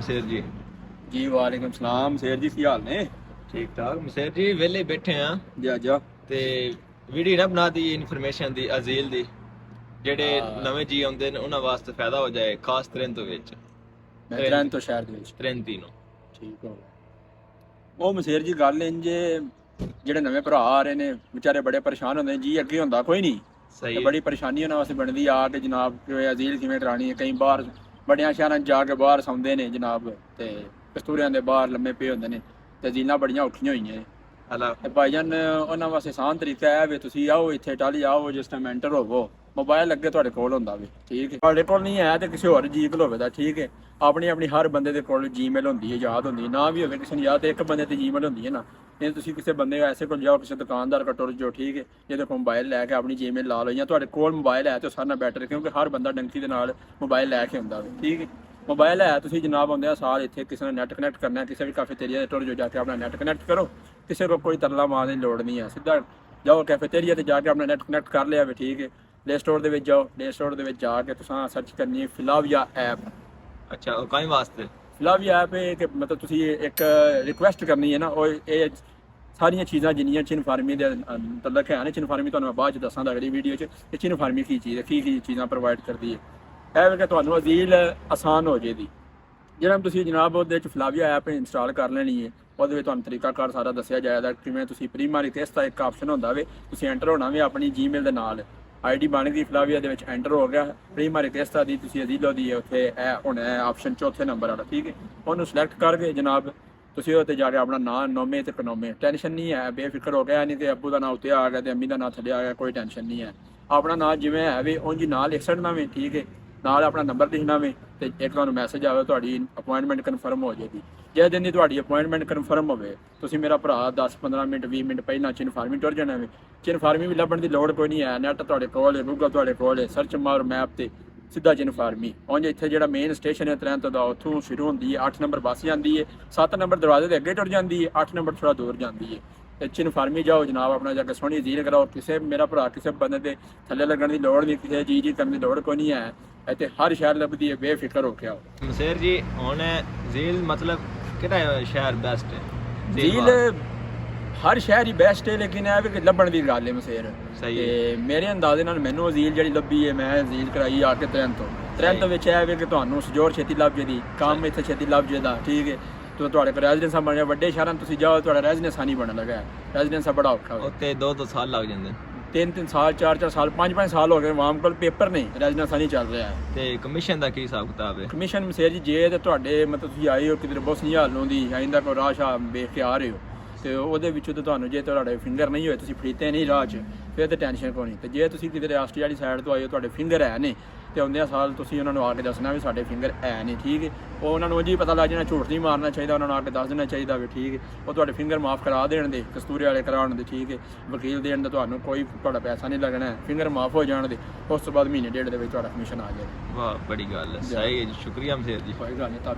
ਮਸੇਰ ਜੀ। ਜੀ ਵਾਲੇਕੁਮ ਸਲਾਮ ਸ਼ੇਰ ਜੀ, ਕੀ ਹਾਲ ਨੇ? ਠੀਕ ਠਾਕ ਮਸੇਰ ਜੀ, ਵਿਹਲੇ ਬੈਠੇ ਆ ਜਾ ਤੇ ਵੀਡੀਓ ਨਾ ਬਣਾ ਦੀ ਇਨਫੋਰਮੇਸ਼ਨ ਦੀ ਅਜ਼ੀਲ ਦੀ, ਜਿਹੜੇ ਨਵੇਂ ਜੀ ਆਉਂਦੇ ਨੇ ਉਹਨਾਂ ਵਾਸਤੇ ਫਾਇਦਾ ਹੋ ਜਾਏ, ਖਾਸ ਟ੍ਰੈਂਟੋ ਵਿੱਚ। ਮੈਂ ਟ੍ਰੈਂਟੋ ਸ਼ਹਿਰ ਦੇ ਵਿੱਚ ਟ੍ਰੈਂਟੀਨੋ। ਠੀਕ ਹੋ ਗਿਆ। ਉਹ ਮਸੇਰ ਜੀ ਗੱਲ ਇੰਜ ਜਿਹੜੇ ਨਵੇਂ ਭਰਾ ਆ ਰਹੇ ਨੇ ਵਿਚਾਰੇ ਬੜੇ ਪਰੇਸ਼ਾਨ ਹੁੰਦੇ ਜੀ, ਅੱਗੇ ਹੁੰਦਾ ਕੋਈ ਨਹੀਂ। ਸਹੀ ਬੜੀ ਪਰੇਸ਼ਾਨੀ ਉਹਨਾਂ ਵਾਸਤੇ ਬਣਦੀ ਆ ਕਿ ਜਨਾਬ ਅਜ਼ੀਲ ਕਿਵੇਂ ਕਰਾਣੀ ਹੈ। ਕਈ ਬਾਹਰ ਵੱਡਿਆਂ ਸ਼ਹਿਰਾਂ 'ਚ ਜਾ ਕੇ ਬਾਹਰ ਸੌਂਦੇ ਨੇ ਜਨਾਬ, ਤੇ ਕਸਤੂਰਿਆਂ ਦੇ ਬਾਹਰ ਲੰਮੇ ਪਏ ਹੁੰਦੇ ਨੇ, ਤੇ ਅਜ਼ੀਲਾਂ ਬੜੀਆਂ ਔਖੀਆਂ ਹੋਈਆਂ ਨੇ। ਤੇ ਭਾਈਜਾਨ ਉਹਨਾਂ ਵਾਸਤੇ ਆਸਾਨ ਤਰੀਕਾ ਹੈ ਵੀ ਤੁਸੀਂ ਆਓ ਇੱਥੇ ਇਟਾਲੀ ਆਓ, ਜਿਸ ਟਾਈਮ ਐਂਟਰ ਹੋਵੋ ਮੋਬਾਈਲ ਅੱਗੇ ਤੁਹਾਡੇ ਕੋਲ ਹੁੰਦਾ ਵੇ, ਠੀਕ ਹੈ। ਤੁਹਾਡੇ ਕੋਲ ਨਹੀਂ ਹੈ ਤੇ ਕਿਸੇ ਹੋਰ ਜੀ ਕੋਲ ਹੋਵੇ ਤਾਂ ਠੀਕ ਹੈ। ਆਪਣੀ ਆਪਣੀ ਹਰ ਬੰਦੇ ਦੇ ਕੋਲ ਜੀਮੇਲ ਹੁੰਦੀ ਹੈ, ਯਾਦ ਹੁੰਦੀ ਹੈ, ਨਾ ਵੀ ਹੋਵੇ ਕਿਸੇ ਨੂੰ ਯਾਦ, ਤੇ ਇੱਕ ਬੰਦੇ ਤੇ ਜੀਮੇਲ ਹੁੰਦੀ ਹੈ ਨਾ। ਜੇ ਤੁਸੀਂ ਕਿਸੇ ਬੰਦੇ ਐਸੇ ਕੋਲ ਜਾਓ, ਕਿਸੇ ਦੁਕਾਨਦਾਰ ਕੋਲ ਟੁਰ ਜਾਓ, ਠੀਕ ਹੈ, ਜਿਹਦੇ ਕੋਲ ਮੋਬਾਈਲ ਲੈ ਕੇ ਆਪਣੀ ਜੀਮੇਲ ਲਾ ਲਓ, ਜਾਂ ਤੁਹਾਡੇ ਕੋਲ ਮੋਬਾਈਲ ਹੈ ਤਾਂ ਸਾਰਿਆਂ ਨਾਲ ਬੈਟਰ, ਕਿਉਂਕਿ ਹਰ ਬੰਦਾ ਡੰਕੀ ਦੇ ਨਾਲ ਮੋਬਾਈਲ ਲੈ ਕੇ ਆਉਂਦਾ ਵੇ, ਠੀਕ ਹੈ। ਮੋਬਾਈਲ ਹੈ ਤੁਸੀਂ ਜਨਾਬ ਆਉਂਦੇ ਆ ਸਾਲ ਇੱਥੇ ਕਿਸੇ ਨਾਲ ਨੈਟ ਕਨੈਕਟ ਕਰਨਾ, ਕਿਸੇ ਵੀ ਕੈਫੇਟੇਰੀਆ ਦੇ ਟੁਰ ਜਾਓ, ਜਾ ਕੇ ਆਪਣਾ ਨੈਟ ਕਨੈਕਟ ਕਰੋ, ਕਿਸੇ ਕੋਲ ਕੋਈ ਤਰਲਾ ਮਾਰਨ ਦੀ ਲੋੜ ਨਹੀਂ ਹੈ। ਸਿੱਧਾ ਜਾਓ ਕੈਫੇਟੇਰੀਆ ਤੇ ਜਾ ਕੇ ਆਪਣਾ ਨੈਟ ਕਨੈਕਟ ਕਰ ਲਿਆ ਵੇ, ਠੀਕ ਹੈ। ਪਲੇ ਸਟੋਰ ਦੇ ਵਿੱਚ ਜਾਓ, ਪਲੇ ਸਟੋਰ ਦੇ ਵਿੱਚ ਜਾ ਕੇ ਤੁਸੀਂ ਸਰਚ ਕਰਨੀ ਹੈ ਫਿਲਾਵੀਆ ਐਪ। ਅੱਛਾ, ਉਹ ਕਾਹਦੇ ਵਾਸਤੇ? ਫਿਲਾਵੀਆ ਐਪ ਹੈ ਕਿ ਮਤਲਬ ਤੁਸੀਂ ਇੱਕ ਰਿਕੁਐਸਟ ਕਰਨੀ ਹੈ ਨਾ, ਉਹ ਇਹ ਸਾਰੀਆਂ ਚੀਜ਼ਾਂ ਜਿੰਨੀਆਂ ਚਿਨ ਫਾਰਮੀ ਦੇ ਤਲਕ ਹੈ ਨਾ, ਚਿਨ ਫਾਰਮੀ ਤੁਹਾਨੂੰ ਮੈਂ ਬਾਅਦ 'ਚ ਦੱਸਾਂਗਾ ਅਗਲੀ ਵੀਡੀਓ 'ਚ ਕਿ ਚਿਨ ਫਾਰਮੀ ਕੀ ਚੀਜ਼ ਹੈ, ਕੀ ਚੀਜ਼ਾਂ ਪ੍ਰੋਵਾਈਡ ਕਰਦੀ ਹੈ। ਇਹ ਕਿ ਤੁਹਾਨੂੰ ਅਜ਼ੀਲ ਆਸਾਨ ਹੋ ਜਾਏਗੀ। ਜਿਹੜਾ ਤੁਸੀਂ ਜਨਾਬ ਉਹਦੇ ਵਿੱਚ ਫਿਲਾਵੀਆ ਐਪ ਇੰਸਟਾਲ ਕਰ ਲੈਣੀ ਹੈ, ਉਹਦੇ ਵਿੱਚ ਤੁਹਾਨੂੰ ਤਰੀਕਾਕਾਰ ਸਾਰਾ ਦੱਸਿਆ ਜਾਏਗਾ ਕਿਵੇਂ ਤੁਸੀਂ ਪ੍ਰੀਮਾ ਰਿਕੁਐਸਟ ਦਾ ਇੱਕ ਆਪਸ਼ਨ ਹੁੰਦਾ ਵੇ, ਤੁਸੀਂ ਐਂਟਰ ਹੋਣਾ ਵੇ ਆਪਣੀ ਜੀਮੇਲ ਦੇ ਨਾਲ, ਆਈਡੀ ਬਣ ਗਈ ਫਿਲਾਵੀਆ ਦੇ ਵਿੱਚ ਐਂਟਰ ਹੋ ਗਿਆ, ਪ੍ਰੀਮਾ ਰਿਕੁਐਸਟ ਦੀ ਤੁਸੀਂ ਅਜ਼ੀਲੋ ਦੀ ਉੱਥੇ ਇਹ ਹੁਣ ਆਪਸ਼ਨ ਚੌਥੇ ਨੰਬਰ ਵਾਲਾ, ਠੀਕ ਹੈ। ਉਹਨੂੰ ਸਿਲੈਕਟ ਕਰਕੇ ਜਨਾਬ ਤੁਸੀਂ ਉਹਦੇ ਜਾ ਕੇ ਆਪਣਾ ਨਾਂ ਨੋਮੇ ਤੇ ਪਨੋਮੇ, ਟੈਨਸ਼ਨ ਨਹੀਂ ਹੈ, ਬੇਫਿਕਰ ਹੋ ਗਿਆ, ਨਹੀਂ ਤੇ ਅੱਬੂ ਦਾ ਨਾਂ ਉੱਤੇ ਆ ਗਿਆ ਤੇ ਅੰਮੀ ਦਾ ਨਾਂ ਥੱਲੇ ਆ ਗਿਆ, ਕੋਈ ਟੈਨਸ਼ਨ ਨਹੀਂ ਹੈ। ਆਪਣਾ ਨਾਂ ਜਿਵੇਂ ਹੈ ਵੀ ਉਂਝ ਨਾਲ ਲਿਖ ਛੱਡਣਾ ਵੇ, ਠੀਕ ਹੈ, ਨਾਲ ਆਪਣਾ ਨੰਬਰ ਲਿਖਣਾ ਵੇ, ਤੇ ਇੱਕ ਤੁਹਾਨੂੰ ਮੈਸੇਜ ਆਵੇ ਤੁਹਾਡੀ ਅਪਾਇੰਟਮੈਂਟ ਕਨਫਰਮ ਹੋ ਜਾਏਗੀ। ਜਿਸ ਦਿਨ ਦੀ ਤੁਹਾਡੀ ਅਪਾਇੰਟਮੈਂਟ ਕਨਫਰਮ ਹੋਵੇ, ਤੁਸੀਂ ਮੇਰਾ ਭਰਾ 10-15 ਮਿੰਟ 20 ਮਿੰਟ ਪਹਿਲਾਂ ਚਿਨ ਫਾਰਮੀ ਟੁਰ ਜਾਣਾ ਵੇ। ਚਿਨ ਫਾਰਮੀ ਵੀ ਲੱਭਣ ਦੀ ਲੋੜ ਕੋਈ ਨਹੀਂ ਹੈ, ਨੈਟ ਤੁਹਾਡੇ ਕੋਲ ਹੈ, ਗੂਗਲ ਤੁਹਾਡੇ ਕੋਲ ਹੈ, ਸਰਚ ਮਾਰੋ ਮੈਪ ਤੇ ਸਿੱਧਾ ਚਿਨ ਫਾਰਮੀ। ਉਂਝ ਇੱਥੇ ਜਿਹੜਾ ਮੇਨ ਸਟੇਸ਼ਨ ਹੈ ਟ੍ਰੈਂਟੋ ਦਾ, ਉੱਥੋਂ ਸ਼ੁਰੂ ਹੁੰਦੀ ਹੈ, 8 ਨੰਬਰ ਬੱਸ ਜਾਂਦੀ ਹੈ, 7 ਨੰਬਰ ਦਰਵਾਜ਼ੇ ਦੇ ਅੱਗੇ ਟੁਰ ਜਾਂਦੀ ਹੈ, 8 ਨੰਬਰ ਥੋੜਾ ਦੂਰ ਜਾਂਦੀ ਹੈ। ਤੇ ਚਿਨ ਫਾਰਮੀ ਜਾਓ ਜਨਾਬ, ਆਪਣਾ ਜਾ ਕੇ ਸੋਹਣੀ ਅਜ਼ੀਲ ਕਰਾਓ। ਕਿਸੇ ਮੇਰਾ ਭਰਾ ਕਿਸੇ ਬੰਦੇ ਦੇ ਥੱਲੇ ਲੱਗਣ ਦੀ ਲੋੜ ਨਹੀਂ, ਕਿਸੇ ਜੀ ਕਰਨ ਦੀ ਲੋੜ ਕੋਈ ਨਹੀਂ ਹੈ। ਇੱਥੇ ਹਰ ਸ਼ਹਿਰ ਲੱਭਦੀ ਹੈ, ਬੇਫਿਕਰ ਹੋ ਕੇ ਆਓ। ਮਸੇਰ ਜੀ ਹੁਣ ਜ਼ੀਲ ਮਤਲਬ ਕਿਹੜਾ ਸ਼ਹਿਰ ਬੈਸਟ ਹੈ? ਜ਼ੀਲ ਹਰ ਸ਼ਹਿਰ ਹੀ ਬੈਸਟ ਹੈ, ਲੇਕਿਨ ਇਹ ਵੀ ਕਿ ਲੱਭਣ ਦੀ ਗੱਲ ਹੈ ਮਸੇਰ। ਤੇ ਮੇਰੇ ਅੰਦਾਜ਼ੇ ਨਾਲ ਮੈਨੂੰ ਅਜ਼ੀਲ ਜਿਹੜੀ ਲੱਭੀ ਹੈ, ਮੈਂ ਅਜ਼ੀਲ ਕਰਾਈ ਆ ਕੇ ਟ੍ਰੈਂਟੋ ਵਿੱਚ ਇਹ ਵੀ ਕਿ ਤੁਹਾਨੂੰ ਸਜੋਰ ਛੇਤੀ ਲੱਭ ਜੇਦੀ, ਕੰਮ ਇੱਥੇ ਛੇਤੀ ਲੱਭ ਜੇਦਾ, ਠੀਕ ਹੈ। ਤੇ ਤੁਹਾਡੇ ਕੋਲ ਰੈਜ਼ੀਡੈਂਸਾਂ ਬਣ ਜਾ, ਵੱਡੇ ਸ਼ਹਿਰਾਂ ਤੁਸੀਂ ਜਾਓ ਤੁਹਾਡਾ ਰੈਜ਼ੀਡੈਂਸਾਂ ਨਹੀਂ ਬਣਨ ਲੱਗਾ, ਰੈਜ਼ੀਡੈਂਸਾਂ ਬੜਾ ਔਖਾ ਹੋ। ਉੱਤੇ 2-2 ਸਾਲ ਲੱਗ ਜਾਂਦੇ, 3-3 ਸਾਲ 4-4 ਸਾਲ 5-5 ਸਾਲ ਹੋ ਗਏ ਆਵਾਮ ਕੋਲ ਪੇਪਰ ਨਹੀਂ, ਰੈਜ਼ੀਡੈਂਸਾਂ ਨਹੀਂ ਚੱਲ ਰਿਹਾ। ਤੇ ਕਮਿਸ਼ਨ ਦਾ ਕੀ ਹਿਸਾਬ ਕਿਤਾਬ ਹੈ? ਕਮਿਸ਼ਨ ਮਸੇਰ ਜੀ ਜੇ ਤੇ ਤੁਹਾਡੇ ਮਤਲਬ ਤੁਸੀਂ ਆਏ ਹੋ ਕਿਧਰ ਬੋਸਨੀਆ ਹਾਲੋਂ ਦੀ ਆਇੰਦਾ ਕੋਈ ਰਾਹ ਸ਼ਾਹ ਵੇਖ ਕੇ ਆ ਰਹੇ ਹੋ, ਤੇ ਉਹਦੇ ਵਿੱਚੋਂ ਤਾਂ ਤੁਹਾਨੂੰ ਜੇ ਤੁਹਾਡੇ ਫਿੰਗਰ ਨਹੀਂ ਹੋਏ, ਤੁਸੀਂ ਫੜੀਤੇ ਨਹੀਂ ਰਾਹ 'ਚ, ਫਿਰ ਤਾਂ ਟੈਨਸ਼ਨ ਕੋਈ ਨਹੀਂ। ਤੇ ਜੇ ਤੁਸੀਂ ਕਿਧਰ ਆਸਟਰੀਆ ਵਾਲੀ ਸਾਈਡ ਤੋਂ ਆਏ ਹੋ, ਤੁਹਾਡੇ ਫਿੰਗਰ ਹੈ ਨੇ, ਤੇ ਆਉਂਦਿਆਂ ਸਾਲ ਤੁਸੀਂ ਉਹਨਾਂ ਨੂੰ ਆ ਕੇ ਦੱਸਣਾ ਵੀ ਸਾਡੇ ਫਿੰਗਰ ਹੈ ਨਹੀਂ, ਠੀਕ ਹੈ। ਉਹ ਉਹਨਾਂ ਨੂੰ ਜੀ ਪਤਾ ਲੱਗ ਜਾਣਾ, ਝੂਠ ਨਹੀਂ ਮਾਰਨਾ ਚਾਹੀਦਾ, ਉਹਨਾਂ ਨੂੰ ਆ ਕੇ ਦੱਸ ਦੇਣਾ ਚਾਹੀਦਾ ਵੀ, ਠੀਕ ਹੈ। ਉਹ ਤੁਹਾਡੇ ਫਿੰਗਰ ਮਾਫ ਕਰਾ ਦੇਣ ਦੇ, ਕਸਤੂਰੇ ਵਾਲੇ ਕਰਾਉਣ ਦੇ, ਠੀਕ ਹੈ। ਵਕੀਲ ਦੇਣ ਦਾ ਤੁਹਾਨੂੰ ਕੋਈ ਤੁਹਾਡਾ ਪੈਸਾ ਨਹੀਂ ਲੱਗਣਾ, ਫਿੰਗਰ ਮਾਫ ਹੋ ਜਾਣ ਦੇ, ਉਸ ਤੋਂ ਬਾਅਦ ਮਹੀਨੇ ਡੇਢ ਦੇ ਵਿੱਚ ਤੁਹਾਡਾ ਕਮਿਸ਼ਨ ਆ ਜਾਏਗਾ। ਵਾਹ, ਬੜੀ ਗੱਲ ਹੈ, ਸਹੀ ਹੈ ਜੀ, ਸ਼ੁਕਰੀਆ ਮਸੇਰ ਜੀ। ਕੋਈ ਗੱਲ ਨਹੀਂ, ਤਾਂ